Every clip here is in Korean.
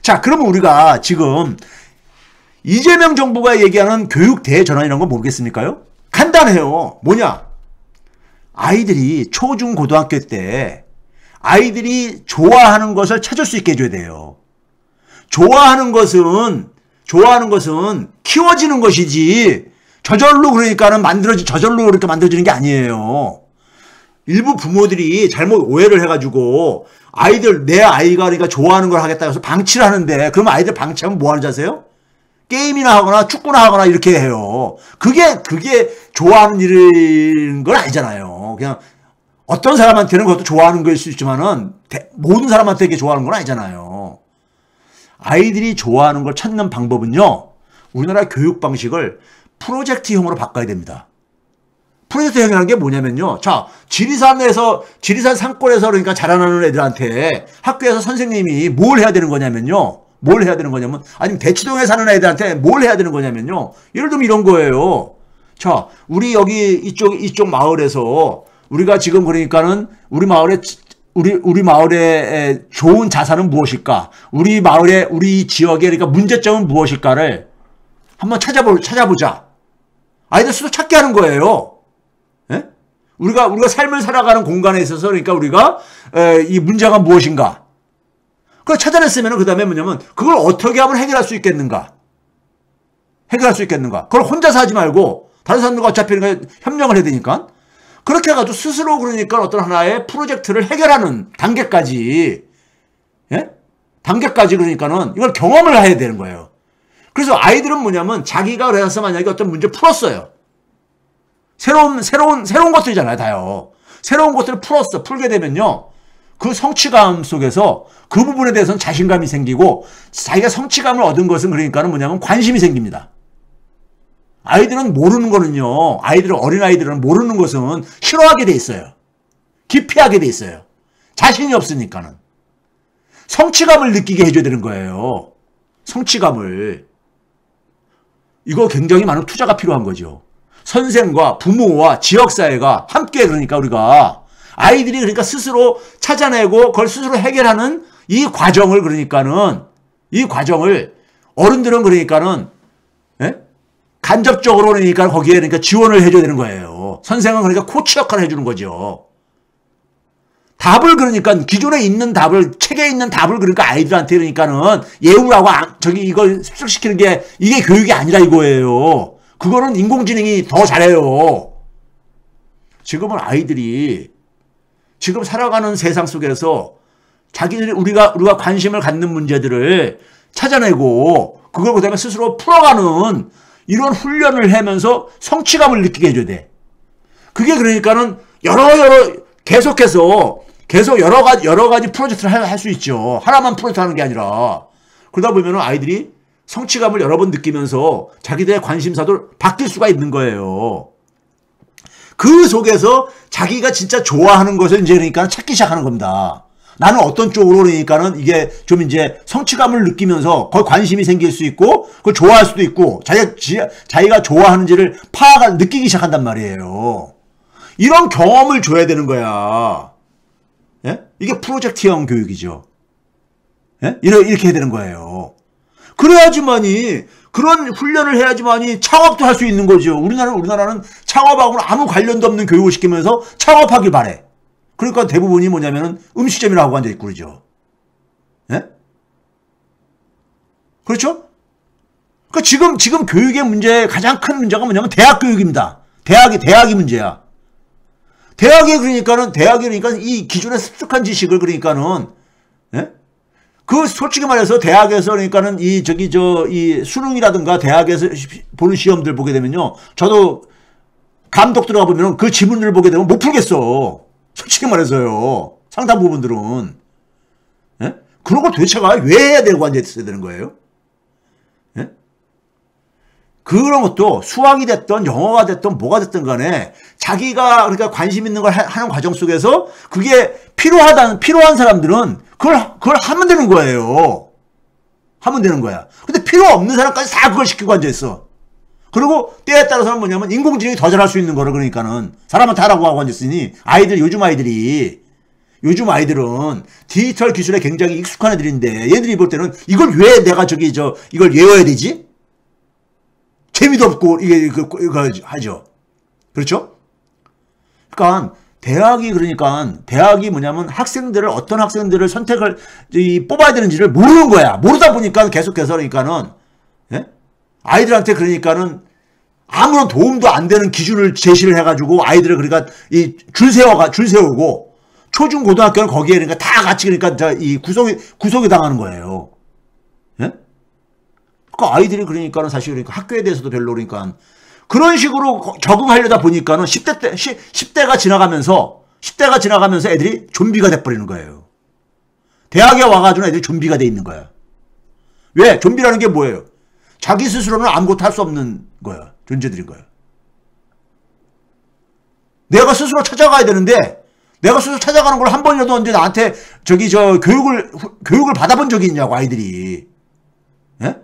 자, 그러면 우리가 지금 이재명 정부가 얘기하는 교육 대전환이라는 건 모르겠습니까요? 간단해요. 뭐냐? 아이들이 초중 고등학교 때 아이들이 좋아하는 것을 찾을 수 있게 해줘야 돼요. 좋아하는 것은 키워지는 것이지 저절로 그러니까는 저절로 그렇게 만들어지는 게 아니에요. 일부 부모들이 잘못 오해를 해가지고 내 아이가 그러니까 좋아하는 걸 하겠다 해서 방치를 하는데, 그러면 아이들 방치하면 뭐 하는지 아세요? 게임이나 하거나 축구나 하거나 이렇게 해요. 그게 좋아하는 일인 건 아니잖아요. 그냥 어떤 사람한테는 그것도 좋아하는 거일 수 있지만은 모든 사람한테 이게 좋아하는 건 아니잖아요. 아이들이 좋아하는 걸 찾는 방법은요, 우리나라 교육 방식을 프로젝트형으로 바꿔야 됩니다. 프로젝트형이라는 게 뭐냐면요, 자, 지리산 산골에서 그러니까 자라나는 애들한테 학교에서 선생님이 뭘 해야 되는 거냐면요, 아니면 대치동에 사는 애들한테 뭘 해야 되는 거냐면요, 예를 들면 이런 거예요. 자, 우리 여기 이쪽 마을에서 우리가 지금 그러니까는 우리 마을의 좋은 자산은 무엇일까? 우리 지역의 그러니까 문제점은 무엇일까를 한번 찾아보자. 아이들 스스로 찾게 하는 거예요. 예? 우리가 삶을 살아가는 공간에 있어서 그러니까 우리가 이 문제가 무엇인가? 그걸 찾아냈으면 그 다음에 뭐냐면 그걸 어떻게 하면 해결할 수 있겠는가? 그걸 혼자서 하지 말고 다른 사람들과 어차피 협력을 해야 되니까 그렇게 해가지고 스스로 그러니까 어떤 하나의 프로젝트를 해결하는 단계까지, 예? 단계까지 그러니까는 이걸 경험을 해야 되는 거예요. 그래서 아이들은 뭐냐면 자기가 그래서 만약에 어떤 문제 풀었어요. 새로운 것들이잖아요, 다요. 새로운 것들을 풀게 되면요, 그 성취감 속에서 그 부분에 대해서는 자신감이 생기고 자기가 성취감을 얻은 것은 그러니까는 뭐냐면 관심이 생깁니다. 아이들은 모르는 거는요, 어린아이들은 모르는 것은 싫어하게 돼 있어요. 기피하게 돼 있어요. 자신이 없으니까는. 성취감을 느끼게 해줘야 되는 거예요. 성취감을. 이거 굉장히 많은 투자가 필요한 거죠. 선생과 부모와 지역사회가 함께 그러니까 우리가 아이들이 그러니까 스스로 찾아내고 그걸 스스로 해결하는 이 과정을 어른들은 그러니까는, 예? 간접적으로 그러니까 거기에 그러니까 지원을 해줘야 되는 거예요. 선생은 그러니까 코치 역할을 해주는 거죠. 답을 그러니까 기존에 있는 답을, 책에 있는 답을 그러니까 아이들한테 그러니까는 예우라고 이걸 습득시키는 게 이게 교육이 아니라 이거예요. 그거는 인공지능이 더 잘해요. 지금은 아이들이 지금 살아가는 세상 속에서 우리가 관심을 갖는 문제들을 찾아내고 그걸 그다음에 스스로 풀어가는 이런 훈련을 하면서 성취감을 느끼게 해줘야 돼. 그게 그러니까는 계속해서 여러 가지 프로젝트를 할 수 있죠. 하나만 프로젝트 하는 게 아니라. 그러다 보면은 아이들이 성취감을 여러 번 느끼면서 자기들의 관심사도 바뀔 수가 있는 거예요. 그 속에서 자기가 진짜 좋아하는 것을 이제 그러니까 찾기 시작하는 겁니다. 나는 어떤 쪽으로 그러니까는 이게 좀 이제 성취감을 느끼면서 거기 관심이 생길 수 있고 그걸 좋아할 수도 있고 자기가 좋아하는지를 느끼기 시작한단 말이에요. 이런 경험을 줘야 되는 거야. 예? 이게 프로젝트형 교육이죠. 예? 이렇게 해야 되는 거예요. 그래야지만이 그런 훈련을 해야지만이 창업도 할 수 있는 거죠. 우리나라는 창업하고는 아무 관련도 없는 교육을 시키면서 창업하길 바래. 그러니까 대부분이 뭐냐면은 음식점이라고 앉아있고 그러죠. 예? 그렇죠? 그러니까 지금 교육의 가장 큰 문제가 뭐냐면 대학 교육입니다. 대학이 문제야. 대학이 그러니까 이 기존의 습득한 지식을 그러니까는, 예? 솔직히 말해서 대학에서 그러니까는 이 수능이라든가 대학에서 보는 시험들 보게 되면요. 저도 감독 들어가 보면 그 지문을 보게 되면 못 풀겠어. 솔직히 말해서요. 상당 부분들은. 예? 그런 걸 도대체가 왜 해야 되고 앉아있어야 되는 거예요? 예? 그런 것도 수학이 됐든 영어가 됐든 뭐가 됐든 간에 자기가 그러니까 관심 있는 걸 하는 과정 속에서 그게 필요한 사람들은 그걸 하면 되는 거예요. 하면 되는 거야. 근데 필요 없는 사람까지 다 그걸 시키고 앉아있어. 그리고 때에 따라서는 뭐냐면 인공지능이 더 잘할 수 있는 거를 그러니까는 사람한테 하라고 하고 앉았으니 요즘 아이들이 요즘 아이들은 디지털 기술에 굉장히 익숙한 애들인데 얘들이 볼 때는 이걸 왜 내가 이걸 외워야 되지? 재미도 없고 이거 하죠. 그렇죠? 그러니까 대학이 뭐냐면 어떤 학생들을 선택을 뽑아야 되는지를 모르는 거야. 모르다 보니까 계속해서 그러니까는 예? 아이들한테 그러니까는 아무런 도움도 안 되는 기준을 제시를 해가지고 아이들을 그러니까 줄 세우고 초중 고등학교는 거기에 그러니까 다 같이 그러니까 이 구속이 당하는 거예요. 예? 그러니까 아이들이 그러니까는 사실 그러니까 학교에 대해서도 별로 그러니까 그런 식으로 적응하려다 보니까는 10대가 지나가면서 애들이 좀비가 돼버리는 거예요. 대학에 와가지고 애들이 좀비가 돼 있는 거야. 왜? 좀비라는 게 뭐예요? 자기 스스로는 아무것도 할 수 없는 거야. 존재들인 거야. 내가 스스로 찾아가야 되는데 내가 스스로 찾아가는 걸 한 번이라도 언제 나한테 교육을 받아본 적이 있냐고 아이들이. 예?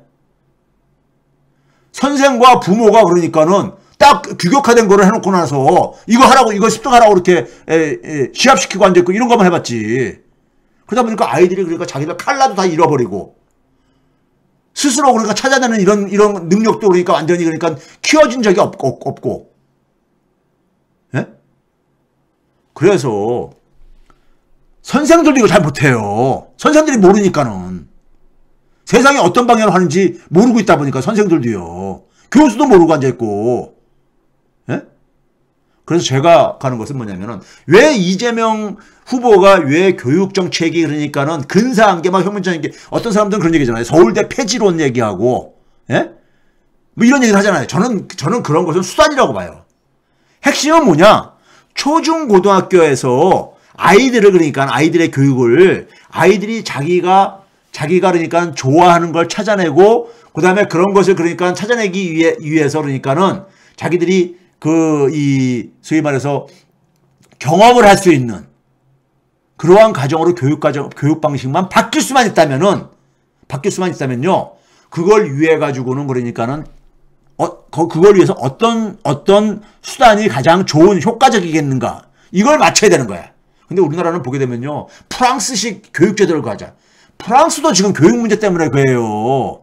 선생과 부모가 그러니까는 딱 규격화된 거를 해놓고 나서 이거 하라고 이거 습득하라고 이렇게 시합시키고 앉아있고 이런 것만 해봤지. 그러다 보니까 아이들이 그러니까 자기들 칼라도 다 잃어버리고 스스로 그러니까 찾아내는 이런 능력도 그러니까 완전히 그러니까 키워진 적이 없고. 예? 그래서 선생들도 이거 잘 못해요. 선생들이 모르니까는. 세상이 어떤 방향으로 하는지 모르고 있다 보니까 선생들도요. 교수도 모르고 앉아있고. 예? 그래서 제가 가는 것은 뭐냐면은 왜 이재명 후보가 왜 교육정책이 그러니까는 근사한 게 막 혁명적인 게 어떤 사람들은 그런 얘기잖아요. 서울대 폐지론 얘기하고 예? 뭐 이런 얘기를 하잖아요. 저는 그런 것은 수단이라고 봐요. 핵심은 뭐냐? 초중고등학교에서 아이들의 교육을 아이들이 자기가 그러니까 좋아하는 걸 찾아내고 그 다음에 그런 것을 그러니까 찾아내기 위해서 그러니까는 자기들이 소위 말해서 경험을 할 수 있는 그러한 가정으로 교육 방식만 바뀔 수만 있다면요. 그걸 위해 가지고는 그러니까는 그걸 위해서 어떤 수단이 가장 좋은 효과적이겠는가 이걸 맞춰야 되는 거야. 근데 우리나라는 보게 되면요. 프랑스식 교육제도를 가자. 프랑스도 지금 교육 문제 때문에 그래요.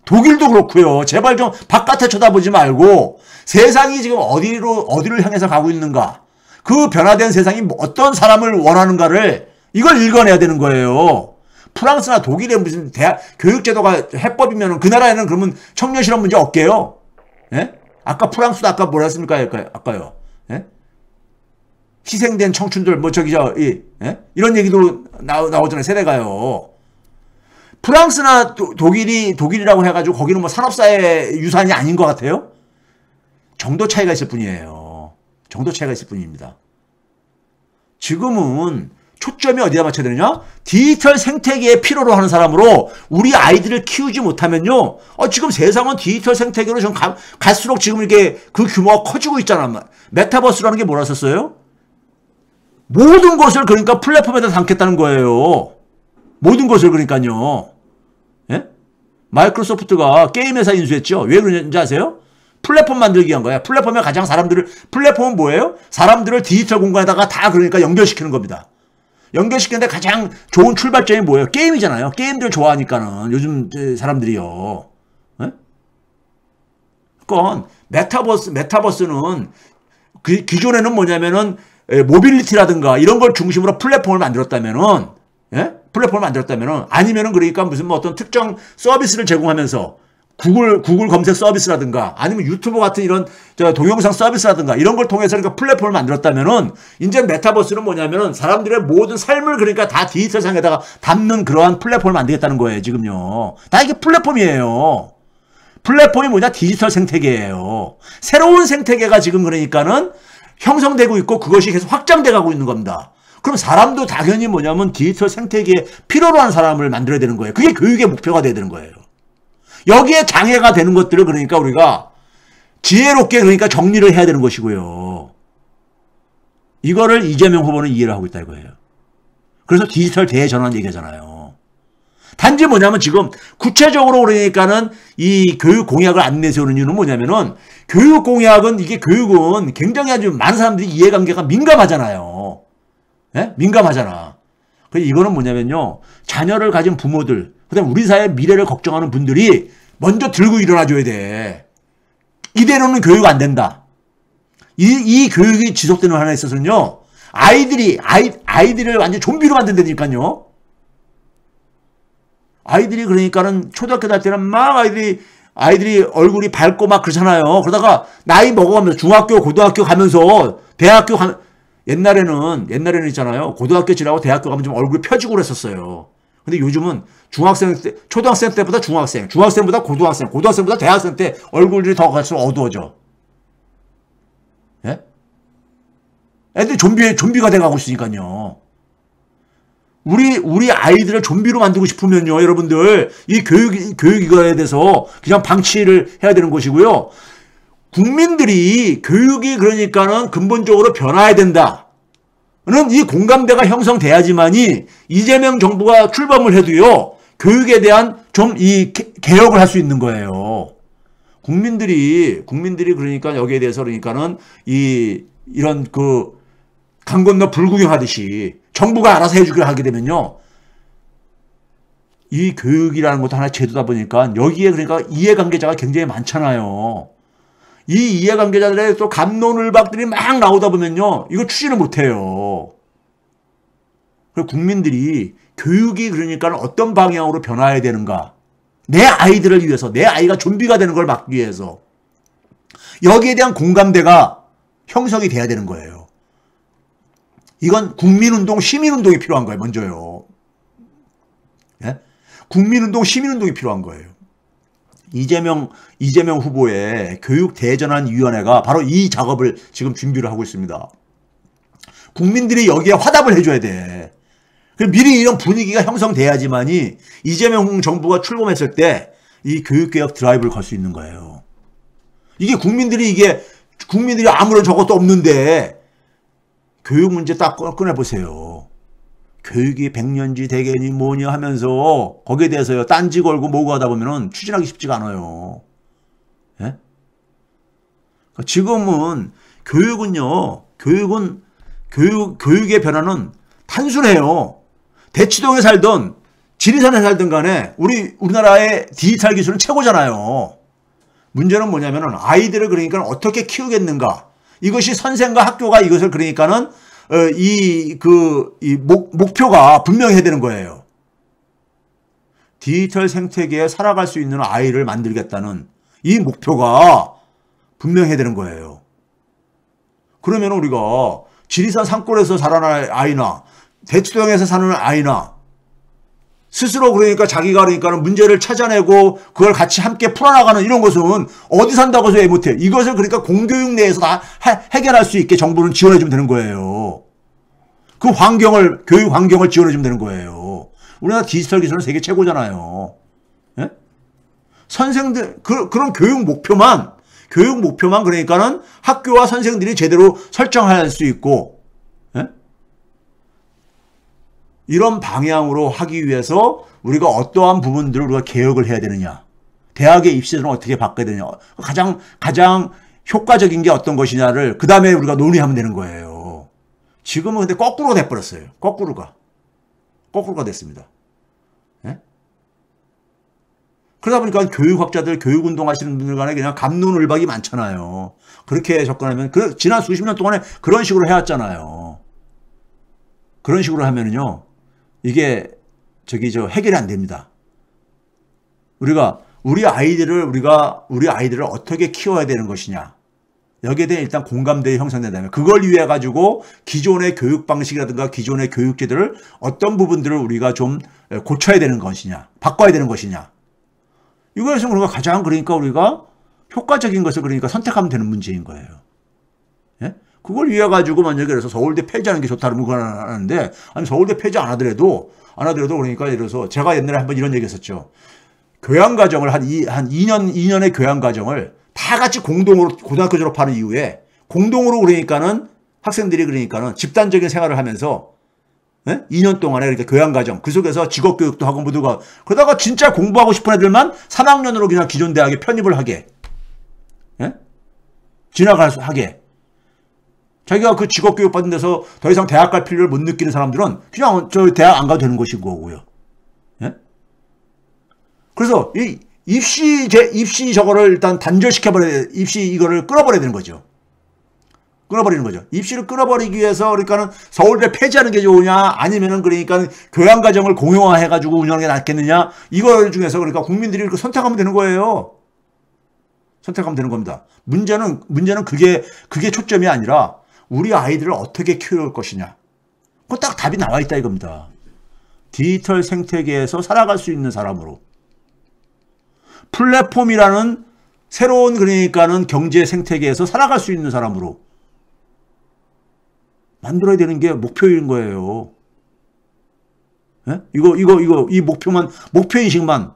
독일도 그렇고요. 제발 좀 바깥에 쳐다보지 말고 세상이 지금 어디를 향해서 가고 있는가. 그 변화된 세상이 어떤 사람을 원하는가를 이걸 읽어내야 되는 거예요. 프랑스나 독일의 무슨 교육제도가 해법이면 그 나라에는 그러면 청년 실업 문제 없게요. 예? 아까 프랑스도 아까 뭐라 했습니까? 아까요. 예? 희생된 청춘들 예? 이런 얘기도 나오잖아요. 세대가요. 프랑스나 독일이라고 해가지고 거기는 뭐 산업사회 유산이 아닌 것 같아요? 정도 차이가 있을 뿐이에요. 정도 차이가 있을 뿐입니다. 지금은 초점이 어디다 맞춰야 되느냐? 디지털 생태계에 필요로 하는 사람으로 우리 아이들을 키우지 못하면요. 지금 세상은 디지털 생태계로 좀 갈수록 지금 이렇게 그 규모가 커지고 있잖아. 메타버스라는 게 뭐라 썼어요? 모든 것을 그러니까 플랫폼에다 담겠다는 거예요. 모든 것을 그러니까요. 예? 마이크로소프트가 게임 회사 인수했죠. 왜 그러는지 아세요? 플랫폼 만들기 위한 거야. 플랫폼은 뭐예요? 사람들을 디지털 공간에다가 다 그러니까 연결시키는 겁니다. 연결시키는데 가장 좋은 출발점이 뭐예요? 게임이잖아요. 게임들 좋아하니까는 요즘 사람들이요. 예? 그건 메타버스는 기존에는 뭐냐면은 모빌리티라든가 이런 걸 중심으로 플랫폼을 만들었다면은 아니면은 그러니까 무슨 뭐 어떤 특정 서비스를 제공하면서 구글 검색 서비스라든가 아니면 유튜브 같은 이런 동영상 서비스라든가 이런 걸 통해서 그러니까 플랫폼을 만들었다면은 이제 메타버스는 뭐냐면은 사람들의 모든 삶을 그러니까 다 디지털 상에다가 담는 그러한 플랫폼을 만들겠다는 거예요, 지금요. 다 이게 플랫폼이에요. 플랫폼이 뭐냐? 디지털 생태계예요. 새로운 생태계가 지금 그러니까는 형성되고 있고 그것이 계속 확장돼 가고 있는 겁니다. 그럼 사람도 당연히 뭐냐면 디지털 생태계에 필요로 한 사람을 만들어야 되는 거예요. 그게 교육의 목표가 돼야 되는 거예요. 여기에 장애가 되는 것들을 그러니까 우리가 지혜롭게 그러니까 정리를 해야 되는 것이고요. 이거를 이재명 후보는 이해를 하고 있다 이거예요. 그래서 디지털 대전환 얘기하잖아요. 단지 뭐냐면 지금 구체적으로 그러니까는 이 교육 공약을 안 내세우는 이유는 뭐냐면은 교육은 굉장히 아주 많은 사람들이 이해관계가 민감하잖아요. 예? 민감하잖아. 그래서 이거는 뭐냐면요. 자녀를 가진 부모들, 그다음 우리 사회의 미래를 걱정하는 분들이 먼저 들고 일어나줘야 돼. 이대로는 교육 안 된다. 이 교육이 지속되는 한에 있어서는요. 아이들을 완전 좀비로 만든다니까요. 아이들이 그러니까는 초등학교 다닐 때는 막 아이들이 얼굴이 밝고 막 그렇잖아요. 그러다가 나이 먹어가면서 중학교, 고등학교 가면서 대학교 가면 옛날에는 있잖아요. 고등학교 지나고 대학교 가면 좀 얼굴이 펴지고 그랬었어요. 근데 요즘은 초등학생 때보다 중학생보다 고등학생보다 대학생 때 얼굴이 더 갈수록 어두워져. 예? 애들이 좀비가 돼가고 있으니까요. 우리 아이들을 좀비로 만들고 싶으면요, 여러분들, 이 교육에 대해서 그냥 방치를 해야 되는 것이고요. 국민들이 교육이 그러니까는 근본적으로 변화해야 된다. 는 이 공감대가 형성돼야지만이 이재명 정부가 출범을 해도요, 교육에 대한 좀 이 개혁을 할 수 있는 거예요. 국민들이 그러니까 여기에 대해서 그러니까는 이런 강 건너 불구경하듯이 정부가 알아서 해주기로 하게 되면요. 이 교육이라는 것도 하나의 제도다 보니까 여기에 그러니까 이해관계자가 굉장히 많잖아요. 이 이해관계자들의 또 갑론을박들이 막 나오다 보면요. 이거 추진을 못해요. 그래서 국민들이 교육이 그러니까 어떤 방향으로 변화해야 되는가. 내 아이들을 위해서, 내 아이가 좀비가 되는 걸 막기 위해서 여기에 대한 공감대가 형성이 돼야 되는 거예요. 이건 국민운동, 시민운동이 필요한 거예요. 먼저요. 예? 국민운동, 시민운동이 필요한 거예요. 이재명 후보의 교육대전환위원회가 바로 이 작업을 지금 준비를 하고 있습니다. 국민들이 여기에 화답을 해줘야 돼. 미리 이런 분위기가 형성돼야지만이 이재명 정부가 출범했을 때 이 교육개혁 드라이브를 걸 수 있는 거예요. 국민들이 아무런 저것도 없는데 교육 문제 딱 꺼내보세요. 교육이 백년지 대계니 뭐냐 하면서 거기에 대해서요. 딴지 걸고 뭐고 하다 보면은 추진하기 쉽지가 않아요. 예? 지금은 교육의 변화는 단순해요. 대치동에 살든 지리산에 살든 간에 우리나라의 디지털 기술은 최고잖아요. 문제는 뭐냐면은 아이들을 그러니까 어떻게 키우겠는가. 이것이 선생과 학교가 이것을 그러니까는 목표가 분명해야 되는 거예요. 디지털 생태계에 살아갈 수 있는 아이를 만들겠다는 이 목표가 분명해야 되는 거예요. 그러면 우리가 지리산 산골에서 자라날 아이나 대치동에서 사는 아이나 스스로 그러니까 자기가 그러니까는 문제를 찾아내고 그걸 같이 함께 풀어나가는 이런 것은 어디 산다고 해서 왜 못해? 이것을 그러니까 공교육 내에서 다 해결할 수 있게 정부는 지원해주면 되는 거예요. 교육 환경을 지원해주면 되는 거예요. 우리나라 디지털 기술은 세계 최고잖아요. 예? 선생들, 그런 교육 목표만 그러니까는 학교와 선생들이 제대로 설정할 수 있고, 예? 이런 방향으로 하기 위해서 우리가 어떠한 부분들을 우리가 개혁을 해야 되느냐. 대학의 입시제도는 어떻게 바꿔야 되느냐. 가장 효과적인 게 어떤 것이냐를 그 다음에 우리가 논의하면 되는 거예요. 지금은 근데 거꾸로가 돼버렸어요. 거꾸로가 됐습니다. 예? 그러다 보니까 교육학자들, 교육운동 하시는 분들 간에 그냥 갑론을박이 많잖아요. 그렇게 접근하면, 지난 수십 년 동안에 그런 식으로 해왔잖아요. 그런 식으로 하면은요, 이게, 해결이 안 됩니다. 우리 아이들을 어떻게 키워야 되는 것이냐. 여기에 대해 일단 공감대가 형성된다면, 그걸 위해 가지고 기존의 교육 방식이라든가 기존의 교육제도를 어떤 부분들을 우리가 좀 고쳐야 되는 것이냐, 바꿔야 되는 것이냐. 이거에서 우리가 가장 우리가 효과적인 것을 선택하면 되는 문제인 거예요. 예? 그걸 위해 가지고 만약에 그래서 서울대 폐지하는 게 좋다는 건 하는데, 아니 서울대 폐지 안 하더라도 그러니까 예를 들어서 제가 옛날에 한번 이런 얘기 했었죠. 교양과정을 한 2년의 교양과정을 다 같이 공동으로 고등학교 졸업하는 이후에 공동으로 그러니까는 학생들이 그러니까는 집단적인 생활을 하면서 2년 동안에 그러니까 교양과정 그 속에서 직업교육도 하고 모두가 그러다가 진짜 공부하고 싶은 애들만 3학년으로 그냥 기존 대학에 편입을 하게 진학을 하게 자기가 그 직업교육 받은 데서 더 이상 대학 갈 필요를 못 느끼는 사람들은 그냥 저 대학 안 가도 되는 것인 거고요. 예? 그래서 이 입시 저거를 일단 입시 이거를 끊어버려야 되는 거죠. 끊어버리는 거죠. 입시를 끊어버리기 위해서 그러니까는 서울대 폐지하는 게 좋으냐 아니면은 그러니까 교양과정을 공용화해가지고 운영하는 게 낫겠느냐 이거 중에서 그러니까 국민들이 이렇게 선택하면 되는 거예요. 선택하면 되는 겁니다. 문제는 그게 초점이 아니라 우리 아이들을 어떻게 키울 것이냐. 그거 딱 답이 나와 있다 이겁니다. 디지털 생태계에서 살아갈 수 있는 사람으로. 플랫폼이라는 새로운 그러니까는 경제 생태계에서 살아갈 수 있는 사람으로 만들어야 되는 게 목표인 거예요. 예? 이 목표인식만,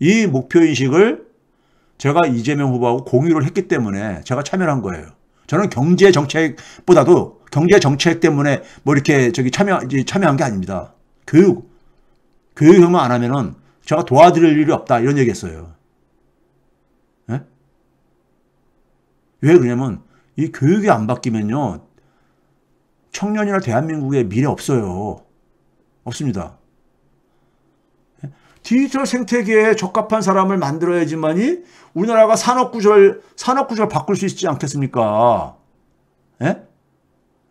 이 목표인식을 제가 이재명 후보하고 공유를 했기 때문에 제가 참여를 한 거예요. 저는 경제 정책보다도 경제 정책 때문에 뭐 이렇게 참여한 게 아닙니다. 교육만 안 하면은 제가 도와드릴 일이 없다 이런 얘기 했어요. 예? 왜 그러냐면 이 교육이 안 바뀌면요. 청년이나 대한민국의 미래 없어요. 없습니다. 디지털 생태계에 적합한 사람을 만들어야지만이 우리나라가 산업구조를 바꿀 수 있지 않겠습니까? 예?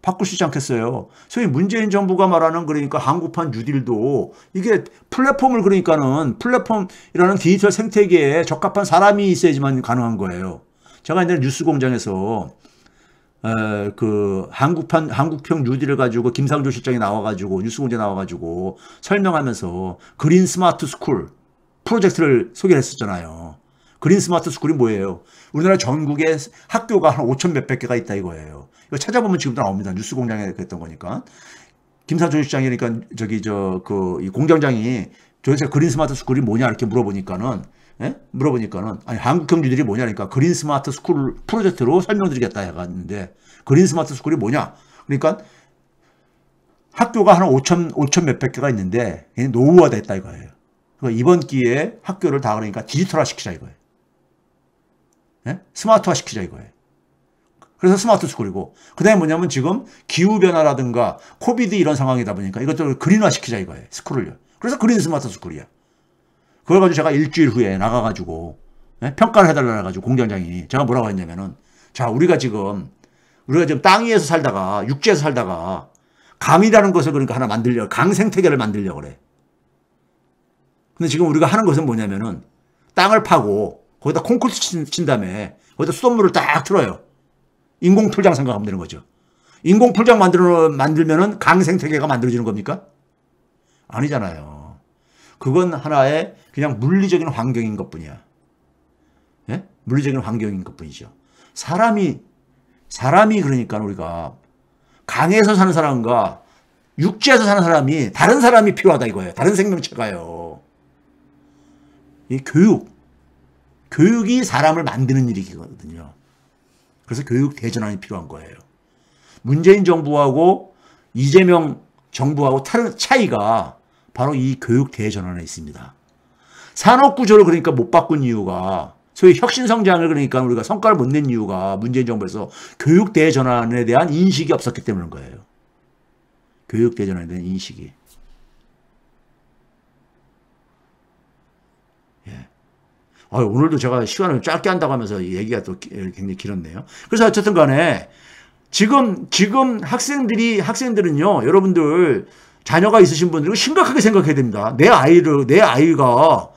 바꿀 수 있지 않겠어요? 소위 문재인 정부가 말하는 그러니까 한국판 뉴딜도 이게 플랫폼이라는 디지털 생태계에 적합한 사람이 있어야지만 가능한 거예요. 제가 옛날에 뉴스공장에서 한국형 뉴딜을 가지고 김상조 실장이 나와가지고 뉴스공장에 나와가지고 설명하면서 그린 스마트 스쿨 프로젝트를 소개를 했었잖아요. 그린 스마트 스쿨이 뭐예요? 우리나라 전국에 학교가 한 5천 몇백 개가 있다 이거예요. 이거 찾아보면 지금도 나옵니다. 뉴스공장에 그랬던 거니까. 김상조 실장이 그러니까 이 공장장이 도대체 그린 스마트 스쿨이 뭐냐 이렇게 물어보니까는 아니 한국형 뉴딜이 뭐냐니까 그린 스마트 스쿨 프로젝트로 설명드리겠다 해갔는데 그린 스마트 스쿨이 뭐냐? 그러니까 학교가 한 5천 몇백 개가 있는데 노후화 됐다 이거예요. 그러니까 이번 기회에 학교를 다 그러니까 디지털화 시키자 이거예요. 예? 스마트화 시키자 이거예요. 그래서 스마트 스쿨이고 그다음에 뭐냐면 지금 기후변화라든가 코비드 이런 상황이다 보니까 이것저것 그린화 시키자 이거예요. 스쿨을요. 그래서 그린 스마트 스쿨이야. 그걸 가지고 제가 일주일 후에 나가가지고 평가를 해달라 해가지고 공장장이 제가 뭐라고 했냐면은 자 우리가 지금 땅 위에서 살다가 육지에서 살다가 강이라는 것을 그러니까 하나 강 생태계를 만들려고 그래. 근데 지금 우리가 하는 것은 뭐냐면은 땅을 파고 거기다 콘크리트 친 다음에 거기다 수돗물을 딱 틀어요. 인공풀장 생각하면 되는 거죠. 인공풀장 만들면은 강 생태계가 만들어지는 겁니까? 아니잖아요. 그건 하나의 그냥 물리적인 환경인 것뿐이야. 예? 물리적인 환경인 것뿐이죠. 사람이 그러니까 우리가 강에서 사는 사람과 육지에서 사는 사람이 다른 사람이 필요하다 이거예요. 다른 생명체가요. 이 교육이 사람을 만드는 일이거든요. 그래서 교육 대전환이 필요한 거예요. 문재인 정부하고 이재명 정부하고 차이가 바로 이 교육 대전환에 있습니다. 산업구조를 그러니까 못 바꾼 이유가 소위 혁신성장을 그러니까 우리가 성과를 못 낸 이유가 문재인 정부에서 교육 대전환에 대한 인식이 없었기 때문인 거예요. 교육 대전환에 대한 인식이. 예. 오늘도 제가 시간을 짧게 한다고 하면서 얘기가 또 굉장히 길었네요. 그래서 어쨌든 간에 지금 학생들은요, 여러분들 자녀가 있으신 분들은 심각하게 생각해야 됩니다. 내 아이가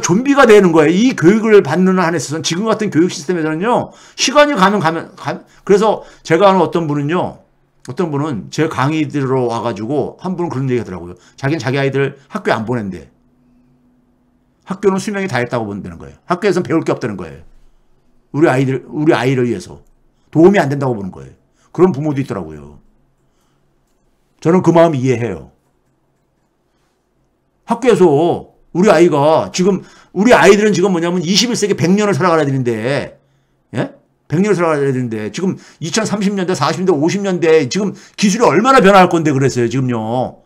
좀비가 되는 거예요. 이 교육을 받는 한에 있어서는 지금 같은 교육 시스템에서는요, 시간이 가면 그래서 제가 아는 어떤 분은 제 강의 들으러 와가지고 한 분은 그런 얘기 하더라고요. 자기는 자기 아이들 학교에 안 보낸대. 학교는 수명이 다 했다고 보는 거예요. 학교에서는 배울 게 없다는 거예요. 우리 아이를 위해서. 도움이 안 된다고 보는 거예요. 그런 부모도 있더라고요. 저는 그 마음 이해해요. 학교에서 우리 아이들은 지금 뭐냐면 21세기 100년을 살아가야 되는데, 예? 100년을 살아가야 되는데, 지금 2030년대, 40년대, 50년대, 지금 기술이 얼마나 변화할 건데 그랬어요, 지금요.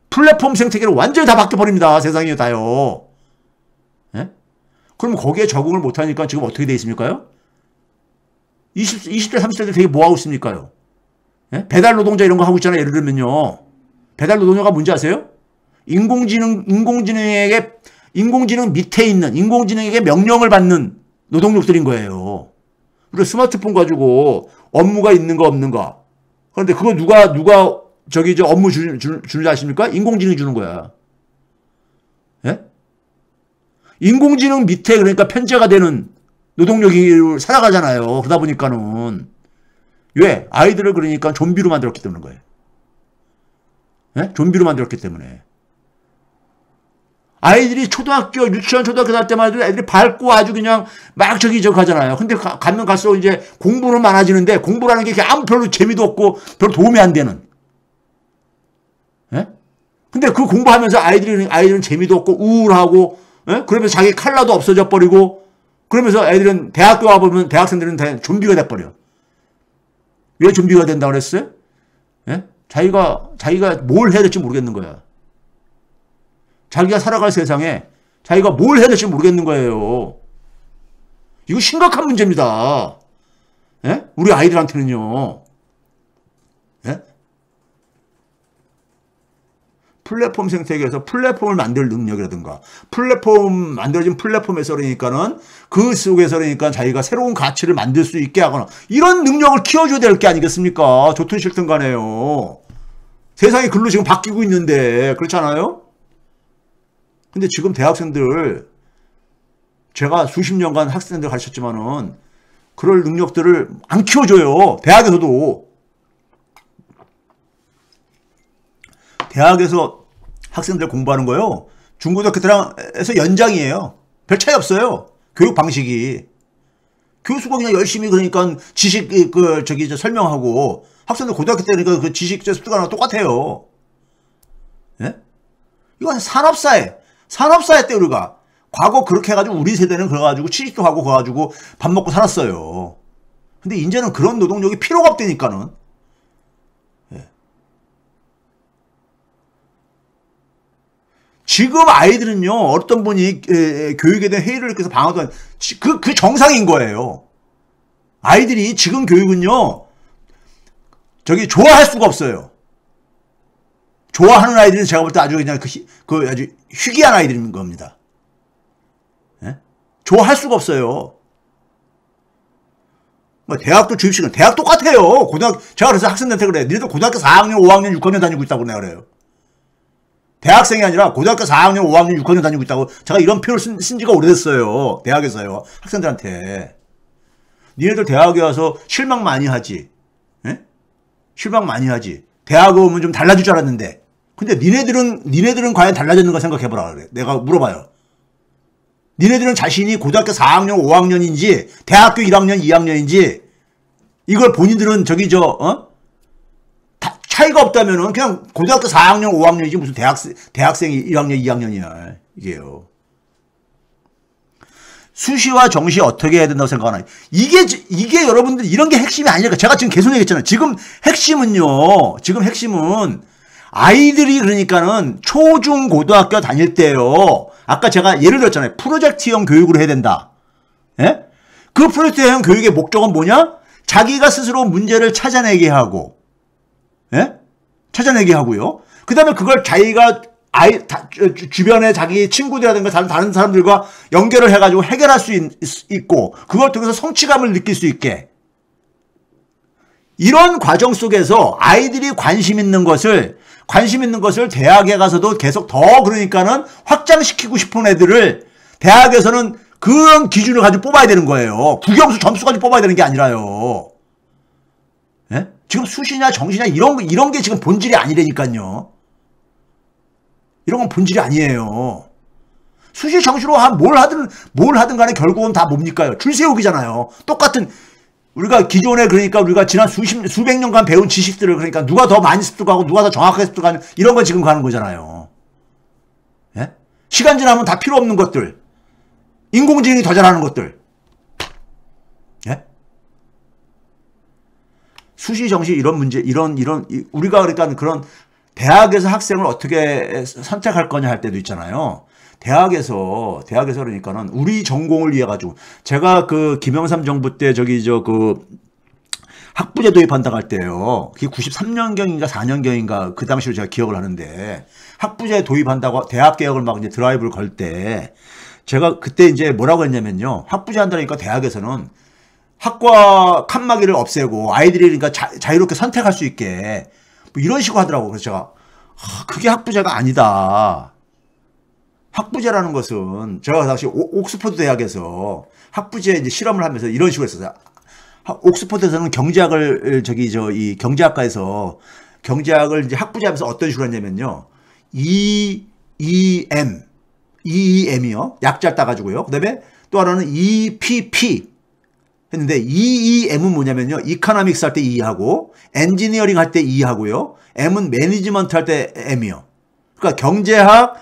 플랫폼 생태계를 완전히 다 바뀌어버립니다, 세상이 다요. 예? 그럼 거기에 적응을 못하니까 지금 어떻게 돼 있습니까요? 20대, 30대 되게 뭐하고 있습니까요? 예? 배달 노동자 이런 거 하고 있잖아요. 예를 들면요. 배달 노동자가 뭔지 아세요? 인공지능 밑에 있는, 인공지능에게 명령을 받는 노동력들인 거예요. 그리고 스마트폰 가지고 업무가 있는가 없는가. 그런데 그거 누가 업무 주는 아십니까? 인공지능이 주는 거야. 예? 인공지능 밑에 그러니까 편제가 되는 노동력이 살아가잖아요. 그러다 보니까는. 왜? 아이들을 그러니까 좀비로 만들었기 때문인 거예요. 예? 좀비로 만들었기 때문에. 아이들이 초등학교, 유치원, 초등학교 갈 때만 해도 애들이 밝고 아주 그냥 막 저기저기 하잖아요. 근데 가면 갈수록 이제 공부는 많아지는데 공부라는 게 아무 별로 재미도 없고 별로 도움이 안 되는. 예? 근데 그 공부하면서 아이들은 재미도 없고 우울하고, 예? 그러면서 자기 칼라도 없어져 버리고, 그러면서 애들은 대학교 와보면 대학생들은 다 좀비가 돼버려. 왜 좀비가 된다고 그랬어요? 예? 자기가 뭘 해야 될지 모르겠는 거야. 자기가 살아갈 세상에 자기가 뭘 해야 될지 모르겠는 거예요. 이거 심각한 문제입니다. 예? 우리 아이들한테는요. 예? 플랫폼 생태계에서 플랫폼을 만들 능력이라든가 만들어진 플랫폼에서 그러니까는 그 속에서 그러니까 자기가 새로운 가치를 만들 수 있게 하거나 이런 능력을 키워줘야 될 게 아니겠습니까? 좋든 싫든 간에요. 세상이 글로 지금 바뀌고 있는데 그렇지 않아요? 근데 지금 대학생들 제가 수십 년간 학생들 가르쳤지만은 그럴 능력들을 안 키워줘요. 대학에서 학생들 공부하는 거요. 중고등학교 때랑에서 연장이에요. 별 차이 없어요. 교육 방식이. 교수가 그냥 열심히 그러니까 지식 설명하고 학생들 고등학교 때 그러니까 그 지식 습득하는 거 똑같아요. 예? 이건 산업사회 때 우리가 과거 그렇게 해가지고 우리 세대는 그래가지고 취직도 하고 그래가지고 밥 먹고 살았어요. 근데 이제는 그런 노동력이 필요가 없다니까는. 예. 지금 아이들은요, 어떤 분이 교육에 대한 회의를 이렇게 해서 방어도 그 정상인 거예요. 아이들이 지금 교육은요, 좋아할 수가 없어요. 좋아하는 아이들은 제가 볼 때 아주 그냥 아주 희귀한 아이들인 겁니다. 예? 좋아할 수가 없어요. 뭐 대학도 주입식은 대학 똑같아요. 제가 그래서 학생들한테 그래. 니네들 고등학교 4학년, 5학년, 6학년 다니고 있다고 내가 그래요. 대학생이 아니라 고등학교 4학년, 5학년, 6학년 다니고 있다고 제가 이런 표현을 쓴 지가 오래됐어요. 대학에서요. 학생들한테. 니네들 대학에 와서 실망 많이 하지. 예? 실망 많이 하지. 대학에 오면 좀 달라질 줄 알았는데. 근데 니네들은 과연 달라졌는가 생각해보라 그래. 내가 물어봐요. 니네들은 자신이 고등학교 4학년, 5학년인지 대학교 1학년, 2학년인지 이걸 본인들은 차이가 없다면은 그냥 고등학교 4학년, 5학년이지 무슨 대학생이 1학년, 2학년이야. 이게요. 수시와 정시 어떻게 해야 된다고 생각하나요? 이게 여러분들 이런 게 핵심이 아니니까 제가 지금 계속 얘기했잖아요. 지금 핵심은 아이들이 그러니까는 초중 고등학교 다닐 때요. 아까 제가 예를 들었잖아요. 프로젝트형 교육을 해야 된다. 예? 그 프로젝트형 교육의 목적은 뭐냐? 자기가 스스로 문제를 찾아내게 하고, 예? 찾아내게 하고요. 그 다음에 그걸 자기가 주변에 자기 친구들이라든가 다른 사람들과 연결을 해가지고 해결할 수 있고, 그걸 통해서 성취감을 느낄 수 있게. 이런 과정 속에서 아이들이 관심 있는 것을 대학에 가서도 계속 더 그러니까는 확장시키고 싶은 애들을 대학에서는 그런 기준을 가지고 뽑아야 되는 거예요. 국영수 점수 가지고 뽑아야 되는 게 아니라요. 예? 지금 수시냐 정시냐 이런 게 지금 본질이 아니라니까요. 이런 건 본질이 아니에요. 수시 정시로 뭘 하든 간에 결국은 다 뭡니까요? 줄 세우기잖아요. 똑같은 우리가 기존에 그러니까 우리가 지난 수백 년간 배운 지식들을 그러니까 누가 더 많이 습득하고 누가 더 정확하게 습득하는 이런 거 지금 가는 거잖아요. 예? 시간 지나면 다 필요 없는 것들. 인공지능이 더 잘하는 것들. 예? 수시 정시 이런 문제 우리가 그러니까 그런 대학에서 학생을 어떻게 선택할 거냐 할 때도 있잖아요. 대학에서 그러니까는 우리 전공을 위해 가지고 제가 그 김영삼 정부 때 학부제 도입한다고 할 때요. 그게 93년경인가 4년경인가 그 당시로 제가 기억을 하는데 학부제 도입한다고 대학 개혁을 막 이제 드라이브를 걸 때 제가 그때 이제 뭐라고 했냐면요. 학부제 한다니까 대학에서는 학과 칸막이를 없애고 아이들이 그러니까 자유롭게 선택할 수 있게 뭐 이런 식으로 하더라고요. 그래서 제가 그게 학부제가 아니다. 학부제라는 것은 제가 당시 옥스퍼드 대학에서 학부제 이제 실험을 하면서 이런 식으로 했어요. 옥스퍼드에서는 경제학을 이 경제학과에서 경제학을 이제 학부제하면서 어떤 식으로 했냐면요. EEM이요. 약자를 따가지고요. 그다음에 또 하나는 EPP 했는데 EEM은 뭐냐면요. 이코노믹스 할 때 E하고 엔지니어링 할 때 E하고요. M은 매니지먼트 할 때 M이요. 그러니까 경제학,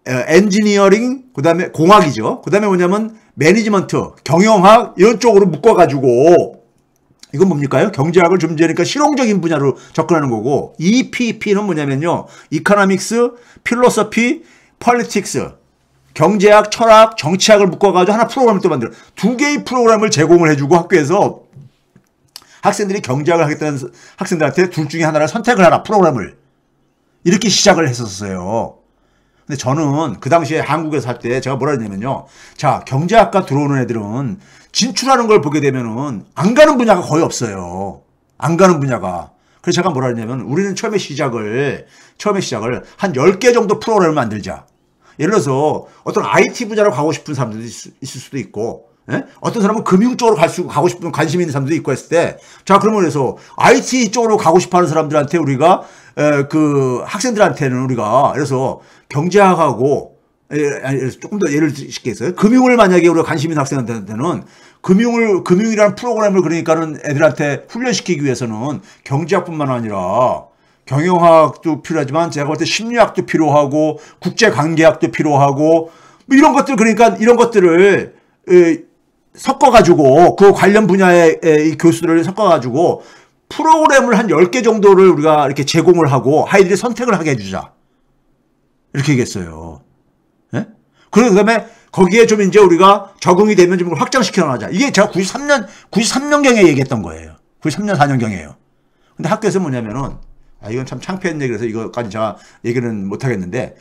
엔지니어링, 그다음에 공학이죠. 그다음에 뭐냐면 매니지먼트, 경영학 이런 쪽으로 묶어가지고 이건 뭡니까요? 경제학을 좀 그러니까 실용적인 분야로 접근하는 거고 EPP는 뭐냐면요. 이코노믹스, 필로소피, 폴리틱스 경제학, 철학, 정치학을 묶어가지고 하나 프로그램을 또 만들어. 두 개의 프로그램을 제공을 해주고 학교에서 학생들이 경제학을 하겠다는 학생들한테 둘 중에 하나를 선택을 하라. 프로그램을. 이렇게 시작을 했었어요. 근데 저는 그 당시에 한국에서 할 때 제가 뭐라 했냐면요. 자, 경제학과 들어오는 애들은 진출하는 걸 보게 되면은 안 가는 분야가 거의 없어요. 안 가는 분야가. 그래서 제가 뭐라 했냐면 우리는 처음에 시작을 한 10개 정도 프로그램을 만들자. 예를 들어서 어떤 IT 분야로 가고 싶은 사람들도 있을 수도 있고, 예? 어떤 사람은 금융 쪽으로 가고 싶은 관심 있는 사람도 있고 했을 때, 자, 그러면 그래서 IT 쪽으로 가고 싶어 하는 사람들한테 우리가, 그 학생들한테는 우리가, 그래서 경제학하고, 조금 더 예를 쉽게 했어요. 금융을 만약에 우리가 관심 있는 학생한테는 금융이라는 프로그램을 그러니까는 애들한테 훈련시키기 위해서는 경제학뿐만 아니라 경영학도 필요하지만 제가 볼 때 심리학도 필요하고 국제관계학도 필요하고 뭐 이런 것들 그러니까 이런 것들을 섞어가지고 그 관련 분야의 교수들을 섞어가지고 프로그램을 한 10개 정도를 우리가 이렇게 제공을 하고 아이들이 선택을 하게 해주자. 이렇게 얘기했어요. 예? 그 다음에 거기에 좀 이제 우리가 적응이 되면 좀 확장시켜 나가자. 이게 제가 93년경에 얘기했던 거예요. 93년, 4년경이에요. 근데 학교에서 뭐냐면은 이건 참 창피한 얘기라서 이거까지 제가 얘기는 못 하겠는데,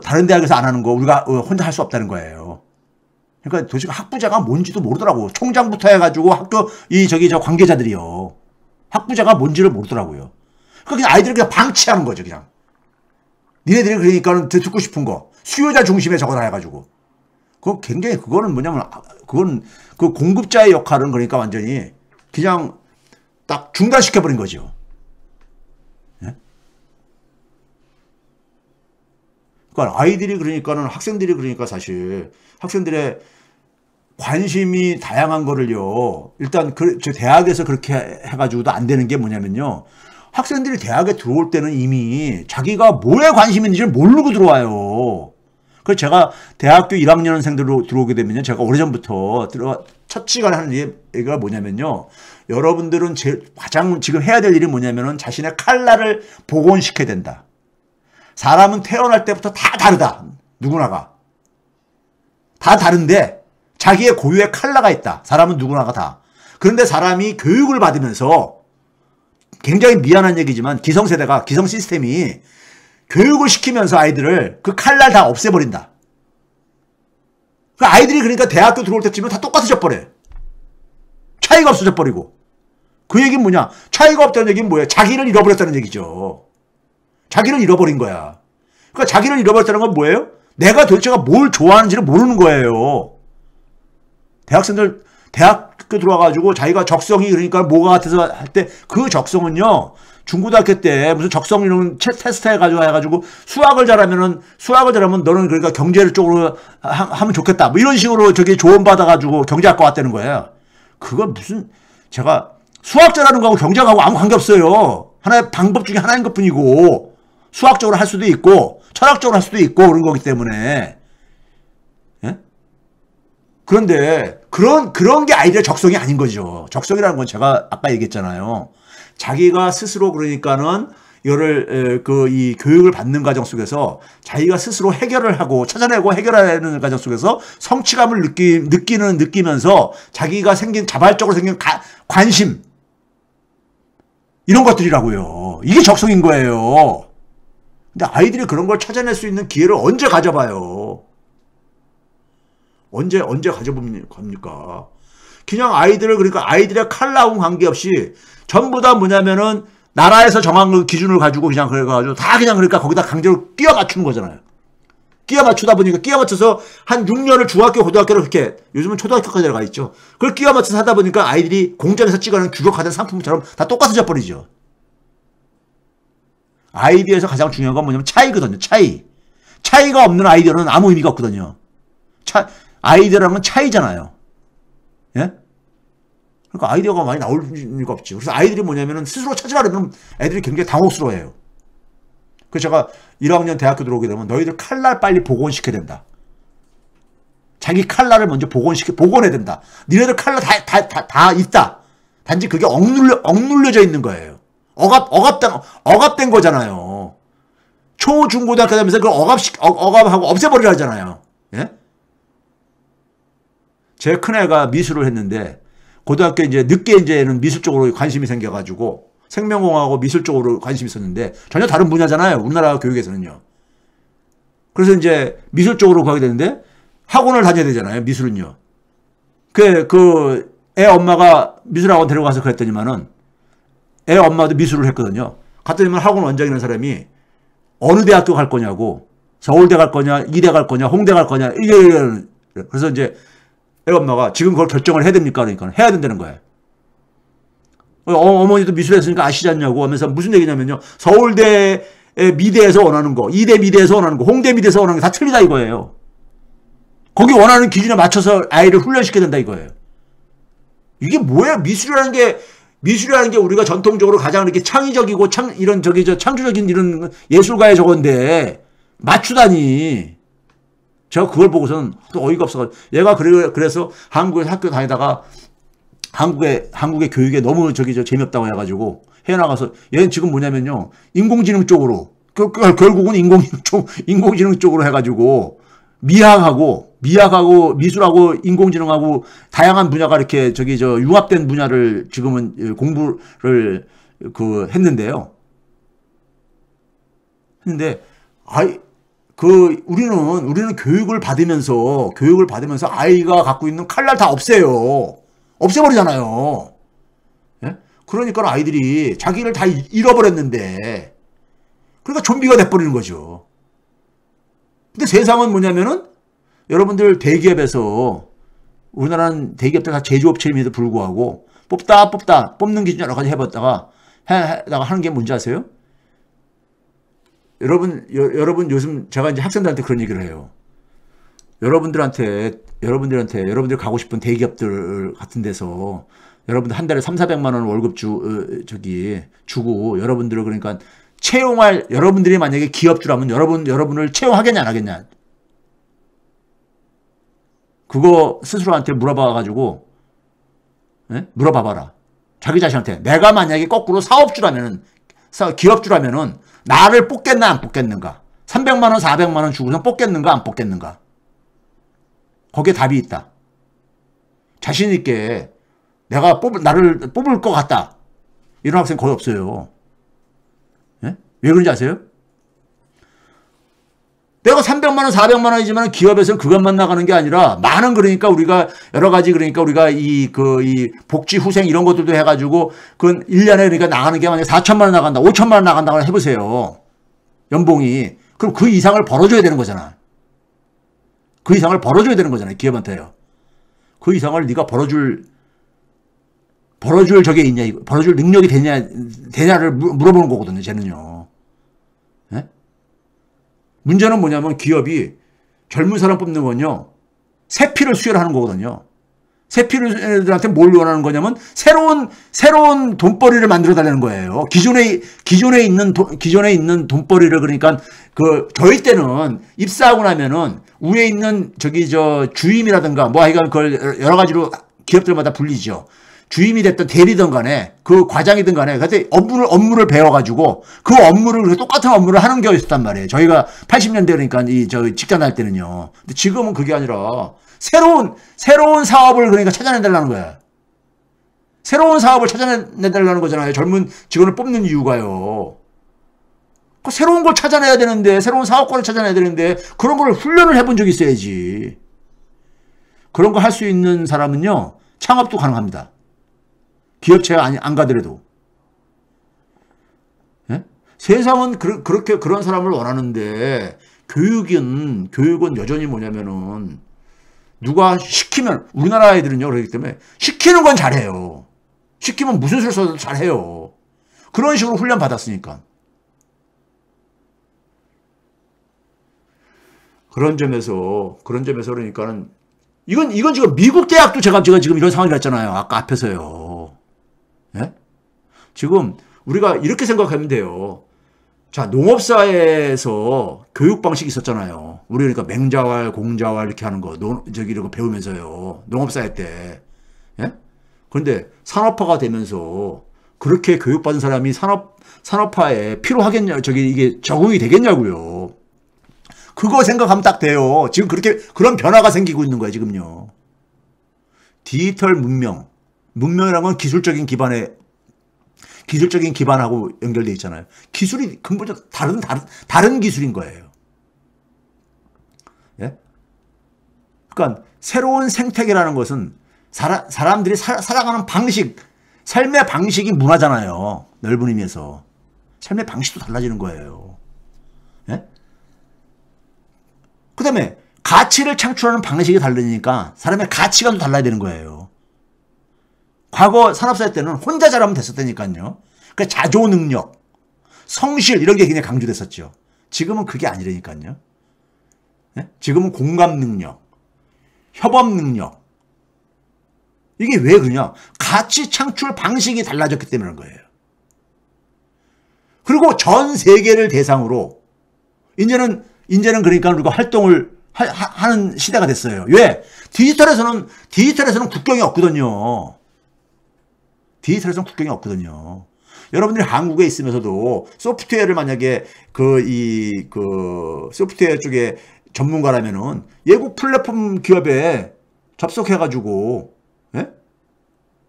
다른 대학에서 안 하는 거 우리가 혼자 할 수 없다는 거예요. 그러니까 도대체 학부제가 뭔지도 모르더라고. 총장부터 해가지고 학교, 관계자들이요. 학부제가 뭔지를 모르더라고요. 그냥 아이들을 그냥 방치하는 거죠, 그냥. 니네들이 그러니까는 듣고 싶은 거. 수요자 중심에 적어다 해가지고. 그거는 뭐냐면, 그 공급자의 역할은 그러니까 완전히 그냥 딱 중단시켜버린 거죠. 예? 그러니까 아이들이 그러니까는 학생들이 그러니까 사실 학생들의 관심이 다양한 거를요. 일단 저 대학에서 그렇게 해가지고도 안 되는 게 뭐냐면요. 학생들이 대학에 들어올 때는 이미 자기가 뭐에 관심이 있는지를 모르고 들어와요. 그래서 제가 대학교 1학년생들로 들어오게 되면요. 제가 오래전부터 첫 시간에 하는 얘기가 뭐냐면요. 여러분들은 가장 지금 해야 될 일이 뭐냐면은 자신의 칼날을 복원시켜야 된다. 사람은 태어날 때부터 다 다르다. 누구나가. 다 다른데 자기의 고유의 칼라가 있다. 사람은 누구나가 다. 그런데 사람이 교육을 받으면서 굉장히 미안한 얘기지만 기성 시스템이 교육을 시키면서 아이들을 그 칼날 다 없애버린다. 그 아이들이 그러니까 대학교 들어올 때쯤이면 다 똑같아져 버려요. 차이가 없어져 버리고. 그 얘기는 뭐냐? 차이가 없다는 얘기는 뭐예요? 자기를 잃어버렸다는 얘기죠. 자기를 잃어버린 거야. 그러니까 자기를 잃어버렸다는 건 뭐예요? 내가 도대체가 뭘 좋아하는지를 모르는 거예요. 대학생들 대학교 들어와가지고 자기가 적성이 그러니까 뭐가 같아서 할 때 그 적성은요. 중고등학교 때 무슨 적성 이런 테스트 해가지고 수학을 잘하면 너는 그러니까 경제 쪽으로 하면 좋겠다. 뭐 이런 식으로 저기 조언받아가지고 경제학과 왔다는 거예요. 그건 무슨 제가 수학 잘하는 거하고 경제학하고 아무 관계 없어요. 하나의 방법 중에 하나인 것 뿐이고 수학적으로 할 수도 있고 철학적으로 할 수도 있고 그런 거기 때문에 예? 그런데 그런 게 아이들의 적성이 아닌 거죠. 적성이라는 건 제가 아까 얘기했잖아요. 자기가 스스로 그러니까는 이거를 이 교육을 받는 과정 속에서 자기가 스스로 해결을 하고 찾아내고 해결하는 과정 속에서 성취감을 느끼면서 자기가 생긴 자발적으로 생긴 관심 이런 것들이라고요. 이게 적성인 거예요. 근데 아이들이 그런 걸 찾아낼 수 있는 기회를 언제 가져봐요? 언제 가져봅니까? 그냥 아이들을 그러니까 아이들의 칼라하고 관계없이 전부 다 뭐냐면은 나라에서 정한 그 기준을 가지고 그냥 그래가지고 다 그냥 그러니까 거기다 강제로 끼워 맞추는 거잖아요. 끼워 맞추다 보니까 끼워 맞춰서 한 6년을 중학교, 고등학교를 그렇게 요즘은 초등학교까지 들어가 있죠. 그걸 끼워 맞춰서 하다 보니까 아이들이 공장에서 찍어낸 규격화된 상품처럼 다 똑같아져 버리죠. 아이디어에서 가장 중요한 건 뭐냐면 차이거든요. 차이가 없는 아이디어는 아무 의미가 없거든요. 아이디어라는 건 차이잖아요. 예? 그러니까 아이디어가 많이 나올 리가 없지. 그래서 아이들이 뭐냐면은 스스로 찾으려면 애들이 굉장히 당혹스러워해요. 그래서 제가 1학년 대학교 들어오게 되면 너희들 칼날 빨리 복원시켜야 된다. 자기 칼날을 먼저 복원해야 된다. 니네들 칼날 다 있다. 단지 그게 억눌려져 있는 거예요. 억압된 거잖아요. 초, 중, 고등학교 되면서 그걸 억압하고 없애버리려 하잖아요. 예? 제 큰애가 미술을 했는데, 고등학교 이제 늦게 이제는 미술 쪽으로 관심이 생겨가지고, 생명공학하고 미술 쪽으로 관심이 있었는데, 전혀 다른 분야잖아요. 우리나라 교육에서는요. 그래서 이제 미술 쪽으로 가게 되는데, 학원을 다녀야 되잖아요. 미술은요. 애 엄마가 미술학원 데려가서 그랬더니만은, 애 엄마도 미술을 했거든요. 갔더니만 학원 원장이라는 사람이 어느 대학교 갈 거냐고, 서울대 갈 거냐, 이대 갈 거냐, 홍대 갈 거냐, 그래서 이제 애 엄마가 지금 그걸 결정을 해야 됩니까? 그러니까 해야 된다는 거예요. 어머니도 미술했으니까 아시지 않냐고 하면서 무슨 얘기냐면요. 서울대 미대에서 원하는 거, 이대 미대에서 원하는 거, 홍대 미대에서 원하는 게 다 틀리다 이거예요. 거기 원하는 기준에 맞춰서 아이를 훈련시켜야 된다 이거예요. 이게 뭐야? 미술이라는 게 우리가 전통적으로 가장 이렇게 창의적이고 창조적인 이런 예술가의 저건데 맞추다니. 제가 그걸 보고서는 또 어이가 없어가지고 얘가 그래서 한국에 학교 다니다가 한국의 교육에 너무 재미없다고 해가지고 해나가서 얘는 지금 뭐냐면요 인공지능 쪽으로 결국은 인공지능 쪽으로 해가지고 미학하고 미술하고 인공지능하고 다양한 분야가 이렇게 융합된 분야를 지금은 공부를 했는데요. 했는데 우리는 교육을 받으면서 아이가 갖고 있는 칼날 다 없애버리잖아요. 예? 그러니까 아이들이 자기를 다 잃어버렸는데 그러니까 좀비가 돼버리는 거죠. 근데 세상은 뭐냐면은 여러분들 대기업에서 우리나라는 대기업들 다 제조업체임에도 불구하고 뽑는 기준 여러 가지 해봤다가 하는 게 뭔지 아세요? 여러분 요즘 제가 이제 학생들한테 그런 얘기를 해요. 여러분들 가고 싶은 대기업들 같은 데서 여러분들 한 달에 300~400만 원 월급 주고 여러분들을 그러니까 여러분들이 만약에 기업주라면 여러분을 채용하겠냐 안 하겠냐. 그거 스스로한테 물어봐가지고 물어봐봐라. 자기 자신한테 내가 만약에 거꾸로 기업주라면은 나를 뽑겠나 안 뽑겠는가. 300만 원 400만 원 주고서 뽑겠는가 안 뽑겠는가. 거기에 답이 있다. 자신 있게 나를 뽑을 것 같다. 이런 학생 거의 없어요. 예? 왜 그런지 아세요? 내가 300만 원, 400만 원이지만 기업에서는 그것만 나가는 게 아니라 많은 그러니까 우리가 여러 가지 그러니까 우리가 이 복지 후생 이런 것들도 해가지고 그 1년에 그러니까 나가는 게 만약에 4천만 원 나간다, 5천만 원 나간다고 해보세요. 연봉이. 그럼 그 이상을 벌어줘야 되는 거잖아. 그 이상을 벌어줘야 되는 거잖아요. 기업한테요. 그 이상을 네가 벌어줄 적이 있냐, 벌어줄 능력이 되냐를 물어보는 거거든요. 쟤는요. 예? 문제는 뭐냐면 기업이 젊은 사람 뽑는 건요. 새피를 수혈하는 거거든요. 새피들한테 뭘 원하는 거냐면 새로운 돈벌이를 만들어 달라는 거예요. 기존에 있는 돈벌이를 그러니까 저희 때는 입사하고 나면은 위에 있는 주임이라든가 뭐 하여간 그걸 여러 가지로 기업들마다 불리죠. 주임이 됐든 대리든 간에 그 과장이든 간에 그때 업무를 배워가지고 그 업무를 똑같은 업무를 하는 경우가 있었단 말이에요. 저희가 80년대 그러니까 저 직장 다닐 때는요. 근데 지금은 그게 아니라 새로운 사업을 그러니까 찾아내달라는 거야. 새로운 사업을 찾아내달라는 거잖아요. 젊은 직원을 뽑는 이유가요. 새로운 걸 찾아내야 되는데, 새로운 사업권을 찾아내야 되는데, 그런 걸 훈련을 해본 적이 있어야지. 그런 거 할 수 있는 사람은요, 창업도 가능합니다. 기업체에 안 가더라도. 예? 세상은 그렇게 그런 사람을 원하는데, 교육은 여전히 뭐냐면은, 누가 시키면, 우리나라 아이들은요, 그렇기 때문에, 시키는 건 잘해요. 시키면 무슨 수를 써도 잘해요. 그런 식으로 훈련 받았으니까. 그런 점에서 그러니까는, 이건 지금 미국 대학도 제가 지금 이런 상황이 났잖아요. 아까 앞에서요. 예? 지금 우리가 이렇게 생각하면 돼요. 자, 농업사에서 교육 방식이 있었잖아요. 우리 그러니까 맹자왈, 공자왈 이렇게 하는 거, 이런 거 배우면서요. 농업사회 때. 예? 그런데 산업화가 되면서 그렇게 교육받은 사람이 산업화에 필요하겠냐, 이게 적응이 되겠냐고요. 그거 생각하면 딱 돼요. 지금 그런 변화가 생기고 있는 거예요, 지금요. 디지털 문명이라는 건 기술적인 기반하고 연결되어 있잖아요. 기술이 근본적으로 다른 기술인 거예요. 예? 그러니까 새로운 생태계라는 것은 사람들이 살아가는 방식, 삶의 방식이 문화잖아요. 넓은 의미에서. 삶의 방식도 달라지는 거예요. 예? 그 다음에 가치를 창출하는 방식이 다르니까 사람의 가치관도 달라야 되는 거예요. 과거 산업사회 때는 혼자 잘하면 됐었다니까요. 그러니까 자조 능력, 성실 이런 게 굉장히 강조됐었죠. 지금은 그게 아니라니까요. 네? 지금은 공감 능력, 협업 능력. 이게 왜 그러냐? 가치 창출 방식이 달라졌기 때문에 그런 거예요. 그리고 전 세계를 대상으로 이제는 그러니까 우리가 활동을 하는 시대가 됐어요. 왜? 디지털에서는 국경이 없거든요. 여러분들이 한국에 있으면서도 소프트웨어를 만약에 소프트웨어 쪽에 전문가라면은 외국 플랫폼 기업에 접속해가지고, 예?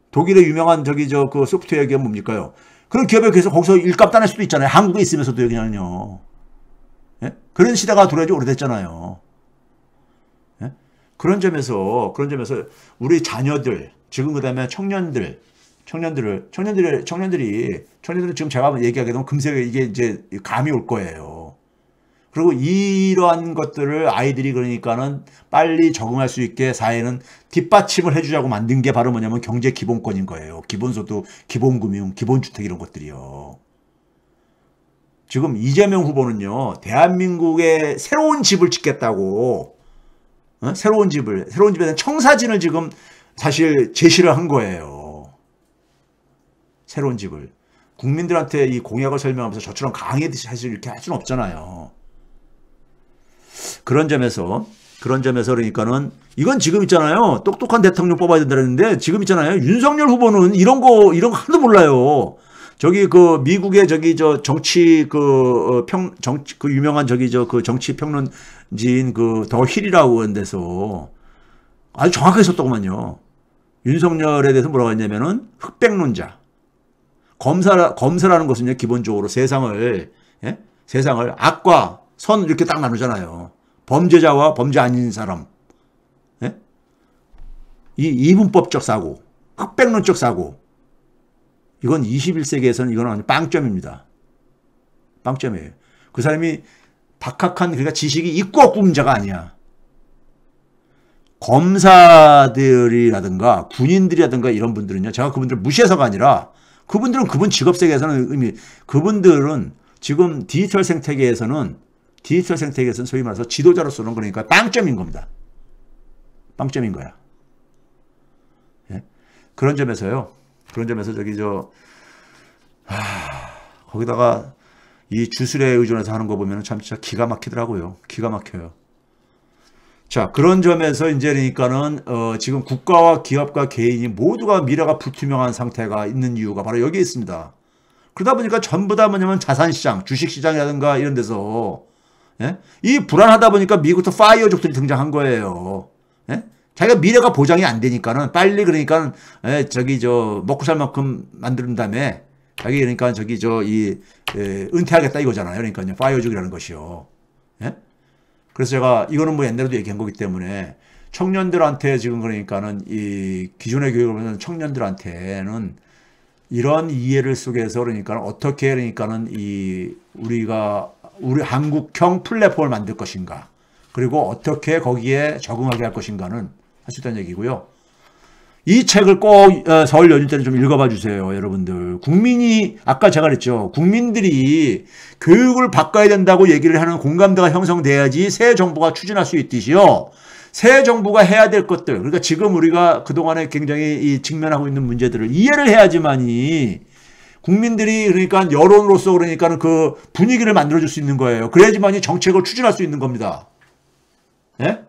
독일의 유명한 그 소프트웨어 기업 뭡니까요? 그런 기업에 계속 거기서 일감 따낼 수도 있잖아요. 한국에 있으면서도 그냥요. 예? 그런 시대가 돌아온 지 오래됐잖아요. 예? 그런 점에서 우리 자녀들, 지금 그다음에 청년들이 지금 제가 얘기하게 되면 금세 이게 이제 감이 올 거예요. 그리고 이러한 것들을 아이들이 그러니까는 빨리 적응할 수 있게 사회는 뒷받침을 해주자고 만든 게 바로 뭐냐면 경제 기본권인 거예요. 기본소득, 기본금융, 기본주택 이런 것들이요. 지금 이재명 후보는요, 대한민국에 새로운 집을 짓겠다고, 새로운 집에 대한 청사진을 지금 사실 제시를 한 거예요. 새로운 집을. 국민들한테 이 공약을 설명하면서 저처럼 강하게 사실 이렇게 할 수는 없잖아요. 그런 점에서 그러니까는 이건 지금 있잖아요. 똑똑한 대통령 뽑아야 된다는데 지금 있잖아요. 윤석열 후보는 이런 거 하나도 몰라요. 미국의 정치 유명한 정치 평론지인 더 힐이라고 하는 데서 아주 정확하게 썼더구만요. 윤석열에 대해서 뭐라고 했냐면은 흑백론자. 검사라는 것은요, 기본적으로 세상을 악과 선 이렇게 딱 나누잖아요. 범죄자와 범죄 아닌 사람. 예? 이 이분법적 사고, 흑백론적 사고. 이건 21세기에서는 이건 빵점입니다. 빵점이에요. 그 사람이 박학한 그러니까 지식이 있고 없고 문제가 아니야. 검사들이라든가 군인들이라든가 이런 분들은요. 제가 그분들을 무시해서가 아니라 그분들은 그분 직업 세계에서는 그분들은 지금 디지털 생태계에서는 소위 말해서 지도자로서는 그러니까 빵점인 겁니다. 빵점인 거야. 예? 그런 점에서 거기다가 이 주술에 의존해서 하는 거 보면 참 진짜 기가 막히더라고요. 기가 막혀요. 자, 그런 점에서 이제 그러니까는 지금 국가와 기업과 개인이 모두가 미래가 불투명한 상태가 있는 이유가 바로 여기에 있습니다. 그러다 보니까 전부 다 뭐냐면 자산시장, 주식시장이라든가 이런 데서 예? 이 불안하다 보니까 미국부터 파이어족들이 등장한 거예요. 예? 자기가 미래가 보장이 안 되니까는 빨리 그러니까 예, 저기 저 먹고 살 만큼 만든 다음에 자기 그러니까 저기 은퇴하겠다 이거잖아요. 그러니까요. 파이어족이라는 것이요. 예? 그래서 제가 이거는 뭐 옛날에도 얘기한 거기 때문에 청년들한테 지금 그러니까는 이 기존의 교육을 받는 청년들한테는 이런 이해를 속에서 그러니까 어떻게 그러니까는 우리 한국형 플랫폼을 만들 것인가 그리고 어떻게 거기에 적응하게 할 것인가는 할 수 있다는 얘기고요. 이 책을 꼭 설 연휴 때는 좀 읽어봐 주세요, 여러분들. 국민이 아까 제가 그랬죠. 국민들이 교육을 바꿔야 된다고 얘기를 하는 공감대가 형성돼야지 새 정부가 추진할 수 있듯이요. 새 정부가 해야 될 것들, 그러니까 지금 우리가 그동안에 굉장히 직면하고 있는 문제들을 이해를 해야지만이 국민들이 그러니까 여론으로서 그러니까 그 분위기를 만들어줄 수 있는 거예요. 그래야지만이 정책을 추진할 수 있는 겁니다. 예?